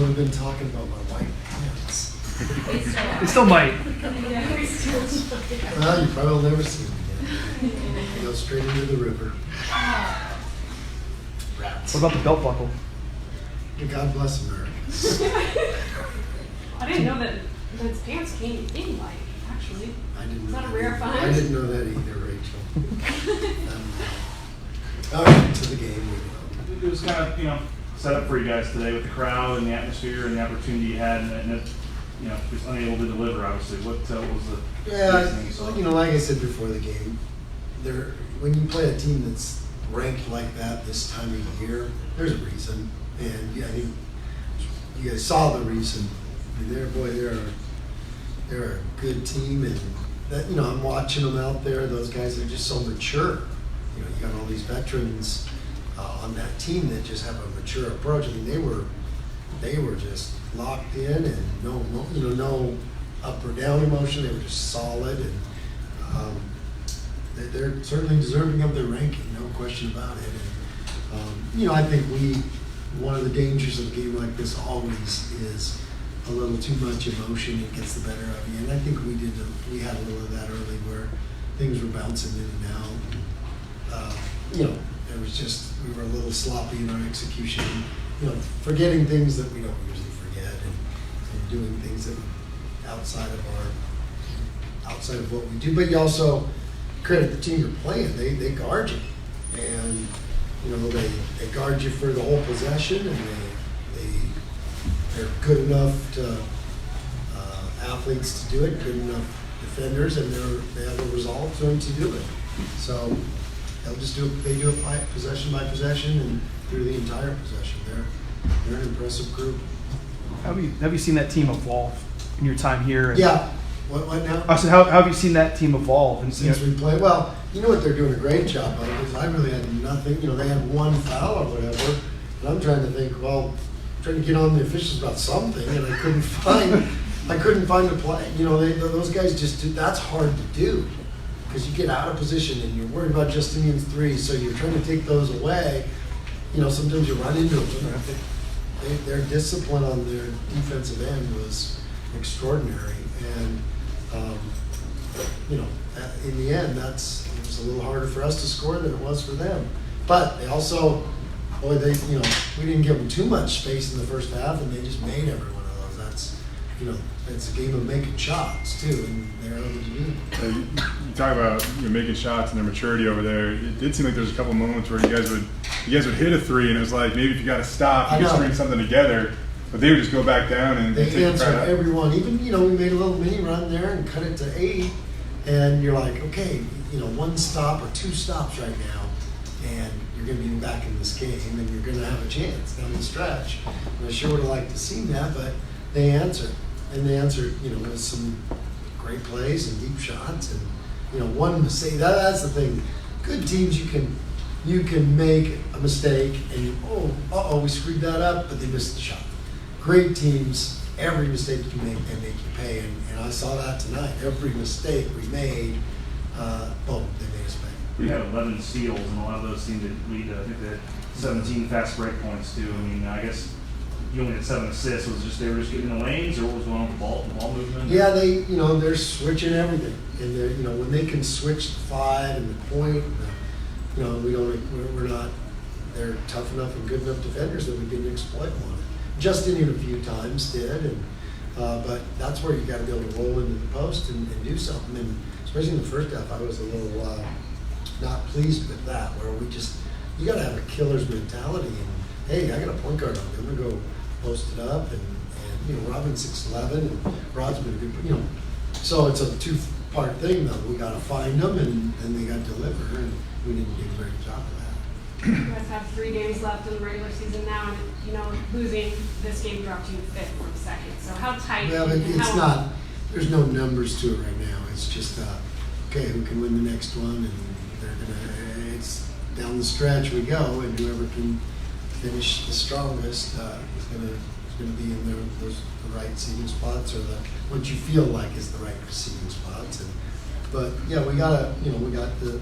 we've been talking about my white pants. They still might. Well, you probably will never see them again. They go straight into the river. Rats. What about the belt buckle? God bless America. I didn't know that his pants came in white, actually. Is that a rare find? I didn't know that either, Rachel. All right, to the game we go. It was kind of, set up for you guys today with the crowd and the atmosphere and the opportunity you had, and it, just unable to deliver, obviously. What was the reasoning you saw? Like I said before the game, when you play a team that's ranked like that this time of year, there's a reason. And I think you guys saw the reason. I mean, they're a good team, and that I'm watching them out there. Those guys are just so mature. You got all these veterans on that team that just have a mature approach. I mean, they were just locked in, and no up or down emotion. They were just solid, and they're certainly deserving of their ranking, no question about it. And I think one of the dangers of a game like this always is a little too much emotion. It gets the better of you, and I think we had a little of that early where things were bouncing in and out. It was just we were a little sloppy in our execution. Forgetting things that we don't usually forget, and doing things that outside of what we do. But you also credit the team you're playing. They guard you, and they guard you for the whole possession, and they're good enough to athletes to do it, good enough defenders, and they have a resolve to them to do it. So they'll just do it. They do it possession by possession and through the entire possession. They're an impressive group. Have you seen that team evolve in your time here? Yeah. What now? I said, how have you seen that team evolve? And since we played, well, what they're doing a great job of is I really had nothing. They had one foul or whatever, and I'm trying to think. Well, trying to get on the officials about something, and I couldn't find a play. Those guys just do. That's hard to do because you get out of position and you're worried about Justinian's three, so you're trying to take those away. Sometimes you run into them. Their discipline on their defensive end was extraordinary, and in the end, it was a little harder for us to score than it was for them. But they also, we didn't give them too much space in the first half, and they just made every one of those. That's, it's a game of making shots too, and they're able to do it. You talk about making shots and their maturity over there. It did seem like there was a couple of moments where you guys would hit a three, and it was like maybe if you got to stop, you could string something together. But they would just go back down and they take answered the everyone. Even we made a little mini run there and cut it to 8, and you're like, okay, one stop or two stops right now, and you're going to be back in this game, and you're going to have a chance down the stretch. And I sure would have liked to see that, but they answered, with some great plays and deep shots, and one mistake. That's the thing. Good teams, you can make a mistake, and we screwed that up, but they missed the shot. Great teams, every mistake you make, they make you pay, and I saw that tonight. Every mistake we made, they made us pay. We had 11 steals, and a lot of those seemed to lead to, I think, the 17 fast break points too. I mean, I guess you only had 7 assists. Was it just they were just getting in the lanes, or what was going on with the ball movement? Yeah, they're switching everything, and they're when they can switch the 5 and the point. We're not. They're tough enough and good enough defenders that we didn't exploit one. Justinian a few times did, but that's where you got to be able to roll into the post and do something. And especially in the first half, I was a little not pleased with that. Where you got to have a killer's mentality. And hey, I got a point guard on me. I'm gonna go post it up, and Robin's 6'11", and Rod's been a good. So it's a 2-part thing though. We got to find them, and they got to deliver, and we didn't do a very good job of that. You guys have 3 games left in the regular season now, and losing this game dropped you 5th from 2nd. So how tight? Well, it's not. There's no numbers to it right now. It's just okay, who can win the next one, and it's down the stretch we go, and whoever can finish the strongest is gonna be in the right seeding spots, or what you feel like is the right seeding spots. But yeah, we got the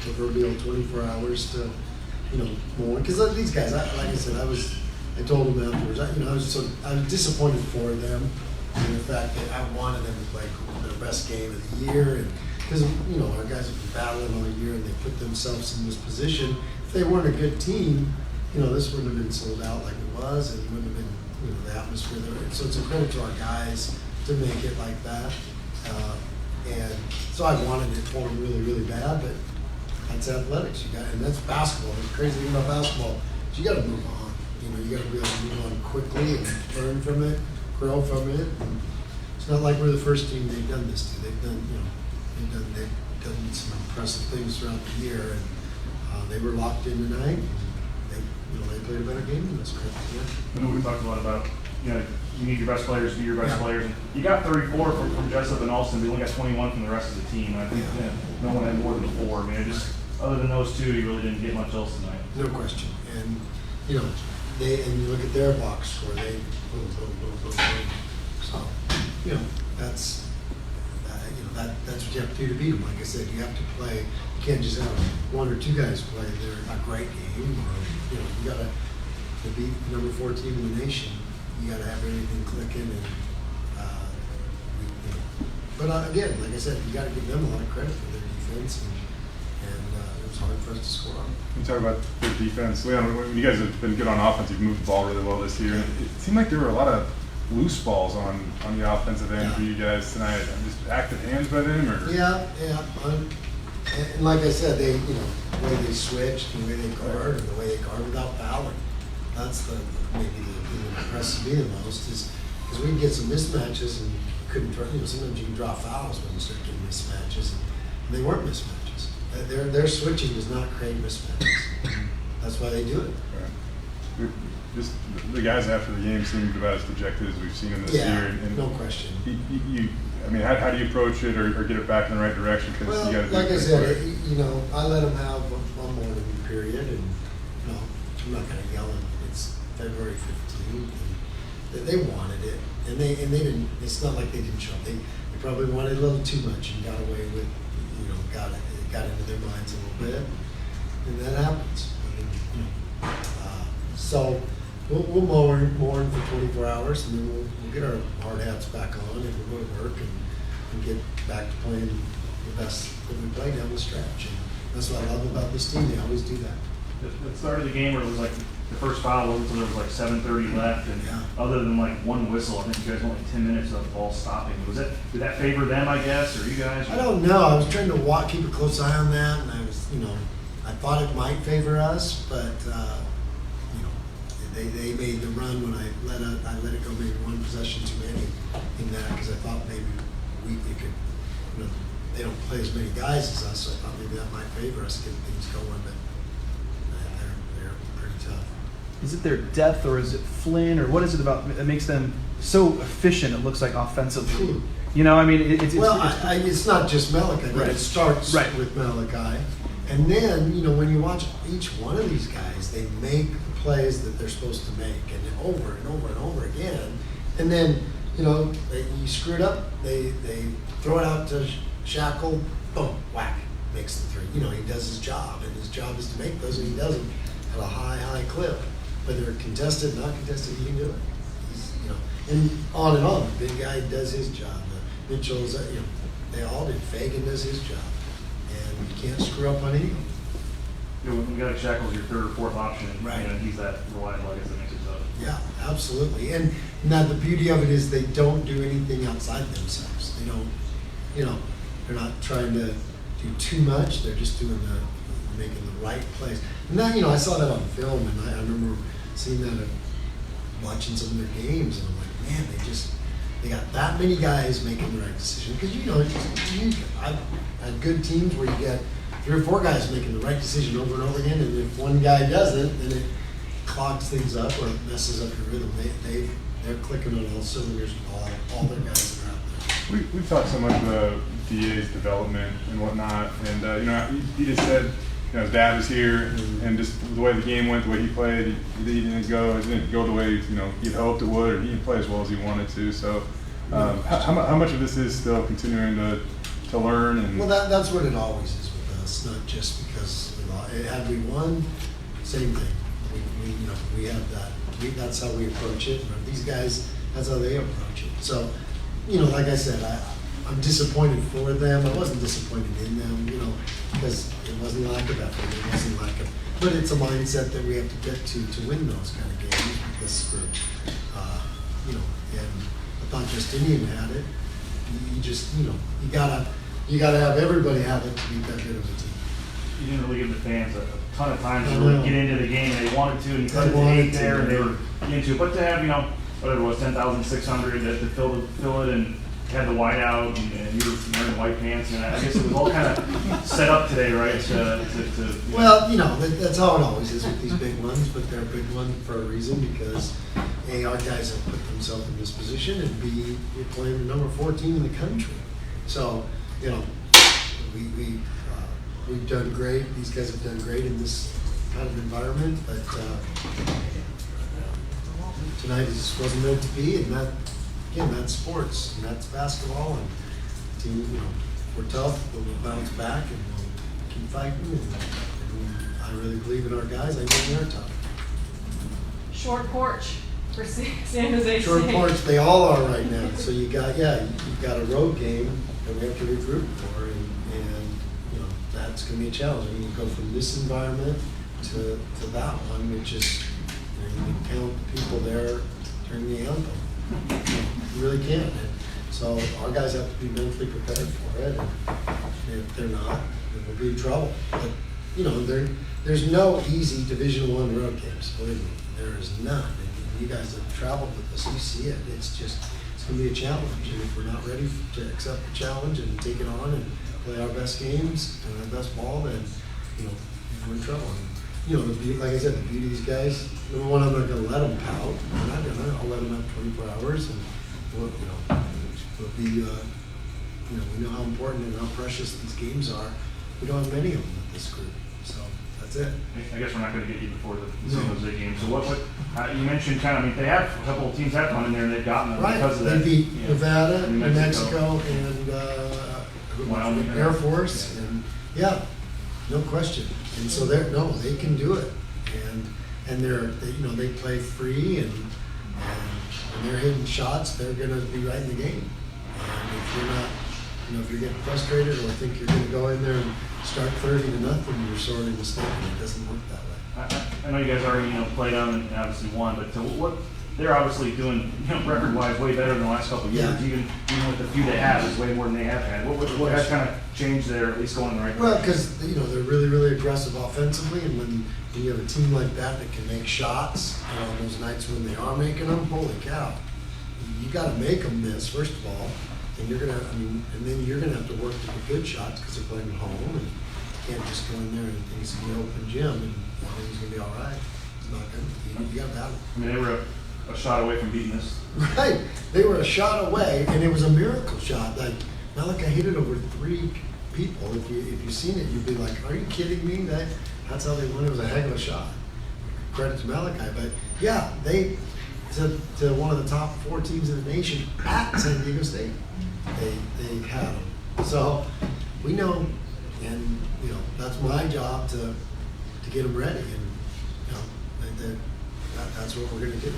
proverbial 24 hours to. More, because these guys, like I said, I was I told them afterwards, I was disappointed for them in the fact that I wanted them to play their best game of the year, and because our guys have been battling all year and they put themselves in this position. If they weren't a good team, this wouldn't have been sold out like it was, and it wouldn't have been the atmosphere there. So it's a credit to our guys to make it like that. And so I wanted it for them really, really bad, but that's athletics. And that's basketball. The crazy thing about basketball is you got to move on. You got to be able to move on quickly and learn from it, grow from it. And it's not like we're the first team they've done this to. They've done some impressive things throughout the year, and they were locked in tonight. And they played a better game than us. I know we talked a lot about you need your best players to be your best players. You got 34 from Jessup and Alston, but you only got 21 from the rest of the team. And I think no one had more than 4. I mean, other than those 2, you really didn't get much else tonight. No question. And you look at their box score, they boom, boom, boom, boom, boom. So that's what you have to do to beat them. Like I said, you have to play. You can't just have 1 or 2 guys play a great game. Or you got to beat the number 4 team in the nation. You got to have everything clicking, and but again, like I said, you got to give them a lot of credit for their defense, and it was hard for us to score on. You talk about the defense, Leon. When you guys have been good on offense, you've moved the ball really well this year. It seemed like there were a lot of loose balls on the offensive end for you guys tonight. Just active hands by them, or yeah. And like I said, the way they switched, the way they guard, and the way they guard without fouling. That's maybe the thing that impresses me the most is because we can get some mismatches and couldn't. Sometimes you can draw fouls when you start getting mismatches, and they weren't mismatches. Their switching does not create mismatches. That's why they do it. Right. Just the guys after the game seemed about as dejected as we've seen them this year. And no question. How do you approach it or get it back in the right direction? Well, you like I said, I let them have one morning period, and I'm not going to yell at them. It's February 15th, and they wanted it, and they didn't. It's not like they didn't show up. They probably wanted a little too much and got away with, it got into their minds a little bit, and that happens. So we'll mourn for 24 hours, and then we'll get our hard hats back on, and we'll go to work and get back to playing the best that we play down the stretch. And that's what I love about this team. They always do that. The start of the game where it was like the first foul wasn't until there was like 7:30 left, and other than like one whistle, I think you guys went like 10 minutes of the ball stopping. Did that favor them, I guess, or you guys? I don't know. I was trying to keep a close eye on that, and I was, I thought it might favor us, but they made the run when I let it go maybe one possession too many in that, because I thought maybe we could, they don't play as many guys as us, so I thought maybe that might favor us getting things going, but they're pretty tough. Is it their depth, or is it Flynn, or what is it about that makes them so efficient? It looks like offensively. It's not just Malachi, but it starts with Malachi, and then when you watch each one of these guys, they make the plays that they're supposed to make, and over and over and over again, and then you screw it up, they throw it out to Shackle, boom, whack, makes the 3. He does his job, and his job is to make those, and he does them at a high clip. Whether contested, not contested, he can do it. And on. The big guy does his job. Mitchell's, they all did. Fagan does his job, and you can't screw up on any of them. When you got Shackle's your 3rd or 4th option, right? He's that reliable, I guess that makes it tough. Yeah, absolutely. And now the beauty of it is they don't do anything outside themselves. They don't, they're not trying to do too much. They're just making the right plays. And that, I saw that on film, and I remember seeing that watching some of their games, and I'm like, man, they got that many guys making the right decision. Because I've had good teams where you get 3 or 4 guys making the right decision over and over again, and if one guy doesn't, then it clogs things up or it messes up your rhythm. They're clicking on all cylinders with all their guys that are out there. We've talked so much about DA's development and whatnot, and he just said his dad was here, and just the way the game went, the way he played, it didn't go the way he'd hoped it would, or he didn't play as well as he wanted to. So, how much of this is still continuing to learn? And well, that's what it always is with us. Not just because had we won, same thing. We have that. that's how we approach it. And these guys, that's how they approach it. So, you know, like I said, I'm disappointed for them. I wasn't disappointed in them, you know, because it wasn't lack of effort. It wasn't lack of, but it's a mindset that we have to get to win those kind of games because, you know, and I thought Justinian had it. You just, you know, you gotta have everybody have it to be that good of a team. You didn't really give the fans a ton of time to I really know. get into the game, and they wanted to, and you cut it to wanted 8 there, to, and they yeah. were into it. But to have, you know, whatever it was, 10,600 to fill it, and had the white out, and you were wearing white pants, and I guess it was all kind of set up today, right? Well, you know, that's how it always is with these big ones, but they're a big one for a reason because A, our guys have put themselves in this position, and B, we're playing the number 4 team in the country. So, you know, we've done great. These guys have done great in this kind of environment, but tonight just wasn't meant to be, and that's sports, and that's basketball, and the team, you know, we're tough, but we'll bounce back, and we'll keep fighting, and I really believe in our guys. I know they're tough. Short porch for San Jose Short State. porch, they all are right now. So you've got a road game that we have to regroup for, and you know, that's going to be a challenge. I mean, you go from this environment to that one, which is, you know, you can count people there during the anthem. You really can't. And so our guys have to be mentally prepared for it. And if they're not, then we'll be in trouble. But you know, there's no easy Division I road games. Believe me, there is none. And you guys have traveled with us, you see it. It's going to be a challenge. And if we're not ready to accept the challenge and take it on and play our best games and our best ball, then you know, we're in trouble. And, you know, like I said, the beauty of these guys, number one, I'm not going to let them pout. I'm not going to. I'll let them have 24 hours, and we'll, you know, we'll be, you know, we know how important and how precious these games are. We don't have many of them with this group, so that's it. I guess we're not going to get you before the No. San Jose game. So what you mentioned kind of, I mean, they have, a couple of teams have gone in there and they've gotten them Right, because of they that. beat you know, Nevada, New New Mexico, and Wyoming. Air Force, Yeah. and yeah, no question. And so they can do it, and you know, they play free, and when they're hitting shots, they're going to be right in the game. And if you're not, you know, if you're getting frustrated or think you're going to go in there and start 30-0, you're sorely mistaken. It doesn't work that way. I know you guys already, you know, played them and obviously won, but what they're obviously doing, you know, record-wise way better than the last couple of years. Yeah. Even with the few they have, is way more than they have had. What has kind of changed there, at least going in the right Well, direction? because you know they're really, really aggressive offensively, and when you have a team like that can make shots, you know, on those nights when they are making them, holy cow! You got to make them miss first of all, and and then you're gonna have to work to get good shots because they're playing at home, and you can't just go in there and things can be open gym and everything's gonna be all right. It's not gonna. You got to battle. I mean, they were a shot away from beating us. Right, they were a shot away, and it was a miracle shot. Like Malachi hit it over 3 people. If you've seen it, you'd be like, "Are you kidding me?" That's how they won. It was a heck of a shot. Credit to Malachi, but yeah, they to one of the top 4 teams in the nation at San Diego State. They had them, so we know, and you know that's my job to get them ready, and you know that's what we're going to do.